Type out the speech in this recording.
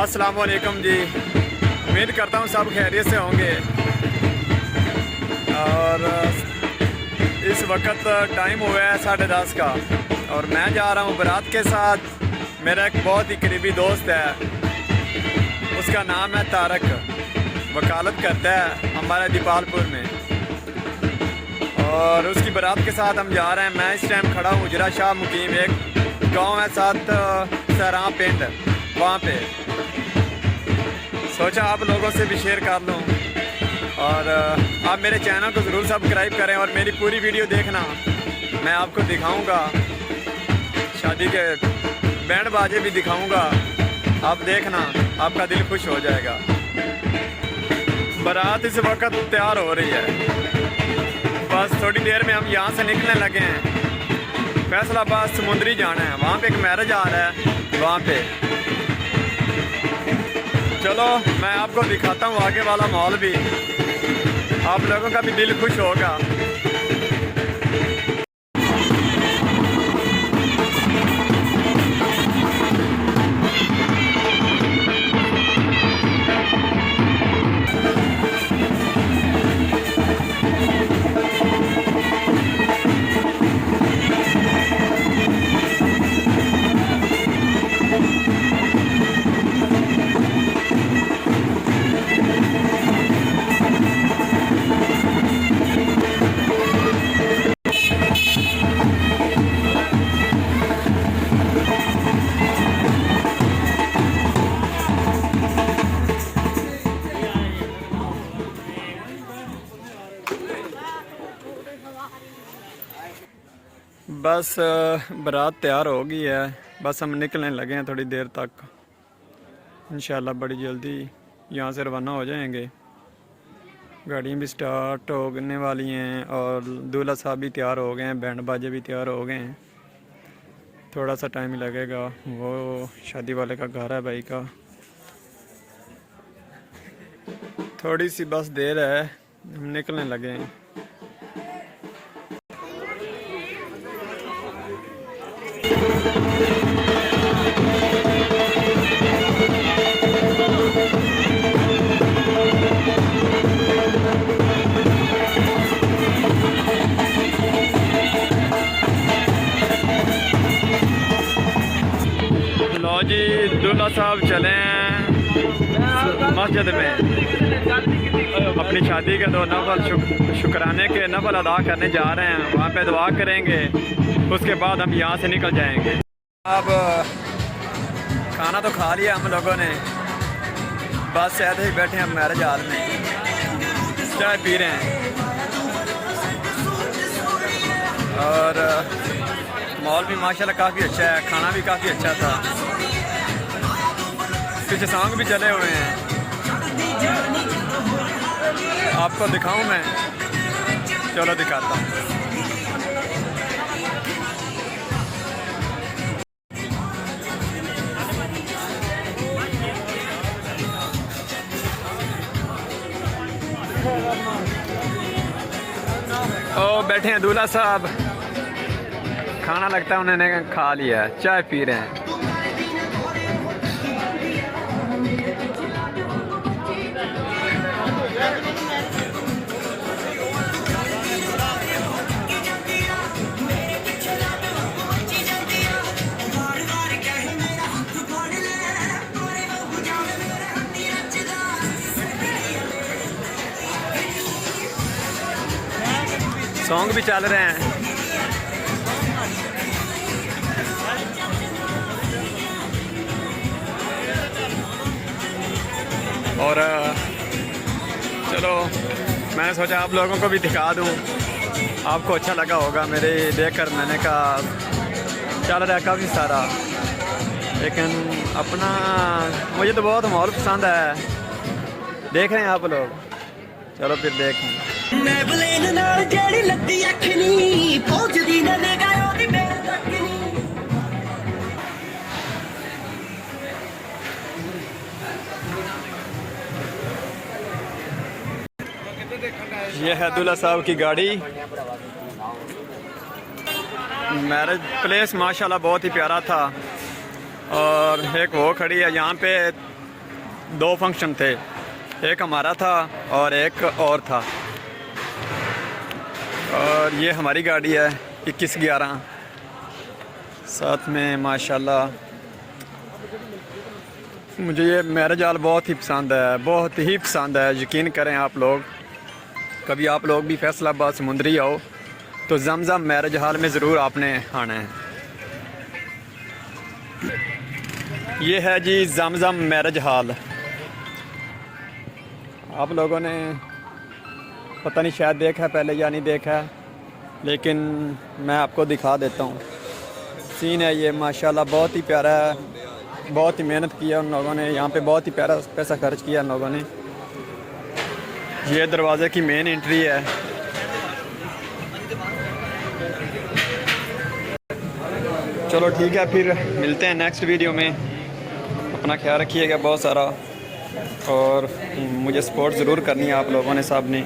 अस्सलाम वालेकुम जी। उम्मीद करता हूँ सब खैरियत से होंगे। और इस वक्त टाइम हुआ है 10:30 का और मैं जा रहा हूँ बारात के साथ। मेरा एक बहुत ही करीबी दोस्त है, उसका नाम है तारक, वकालत करता है हमारे दीपालपुर में। और उसकी बारात के साथ हम जा रहे हैं। मैं इस टाइम खड़ा हूँ उजरा शाह मुकीम, एक गांव है साथ सरां पिंड, वहाँ पे। सोचा आप लोगों से भी शेयर कर लूँ। और आप मेरे चैनल को ज़रूर सब्सक्राइब करें और मेरी पूरी वीडियो देखना। मैं आपको दिखाऊंगा, शादी के बैंड बाजे भी दिखाऊंगा। आप देखना, आपका दिल खुश हो जाएगा। बारात इस वक्त तैयार हो रही है, बस थोड़ी देर में हम यहाँ से निकलने लगे हैं। फैसलाबाद समुंदरी जाना है, वहाँ पे एक मैरिज आ रहा है वहाँ पे। चलो मैं आपको दिखाता हूँ आगे वाला माहौल भी, आप लोगों का भी दिल खुश होगा। बस बारात तैयार हो गई है, बस हम निकलने लगे हैं थोड़ी देर तक। इंशाल्लाह बड़ी जल्दी यहाँ से रवाना हो जाएंगे। गाड़ियाँ भी स्टार्ट होने वाली हैं और दूल्हा साहब भी तैयार हो गए हैं, बैंड बाजे भी तैयार हो गए हैं। थोड़ा सा टाइम लगेगा, वो शादी वाले का घर है भाई का। थोड़ी सी बस देर है, हम निकलने लगे हैं। लो जी, दूल्हा साहब चले हैं मस्जिद में अपनी शादी के 2 नफल शुक्राने के नफल अदा करने जा रहे हैं। वहाँ पे दुआ करेंगे, उसके बाद हम यहाँ से निकल जाएंगे। अब खाना तो खा लिया हम लोगों ने, बस ऐसे ही बैठे हैं मैरिज हॉल में, चाय पी रहे हैं। और मॉल भी माशाल्लाह काफ़ी अच्छा है, खाना भी काफ़ी अच्छा था, पीछे सॉन्ग भी चले हुए हैं। आपको दिखाऊं मैं, चलो दिखाता हूँ। ओ बैठे हैं दूल्हा साहब, खाना लगता है उन्होंने खा लिया है, चाय पी रहे हैं। सॉन्ग भी चल रहे हैं। और चलो मैंने सोचा आप लोगों को भी दिखा दूं, आपको अच्छा लगा होगा मेरे देखकर। मैंने कहा चल रहा है काफ़ी सारा, लेकिन अपना मुझे तो बहुत माहौल पसंद है। देख रहे हैं आप लोग, चलो फिर देखें। ये है दूल्हा साहब की गाड़ी। मैरिज प्लेस माशाल्लाह बहुत ही प्यारा था। और एक वो खड़ी है यहाँ पे, 2 फंक्शन थे, एक हमारा था और एक और था। और ये हमारी गाड़ी है 2111, साथ में माशाल्लाह मुझे ये मैरिज हॉल बहुत ही पसंद है, बहुत ही पसंद है। यकीन करें आप लोग, कभी आप लोग भी फैसलाबाद समुंदरी आओ तो जमजम मैरिज हॉल में ज़रूर आपने आना है। ये है जी जमजम मैरिज हॉल। आप लोगों ने पता नहीं शायद देखा है पहले या नहीं देखा है, लेकिन मैं आपको दिखा देता हूँ। सीन है ये, माशाल्लाह बहुत ही प्यारा है, बहुत ही मेहनत किया उन लोगों ने, यहाँ पे बहुत ही प्यारा पैसा खर्च किया उन लोगों ने। ये दरवाज़े की मेन एंट्री है। चलो ठीक है, फिर मिलते हैं नेक्स्ट वीडियो में। अपना ख्याल रखिएगा बहुत सारा, और मुझे सपोर्ट ज़रूर करनी है आप लोगों ने, सब ने।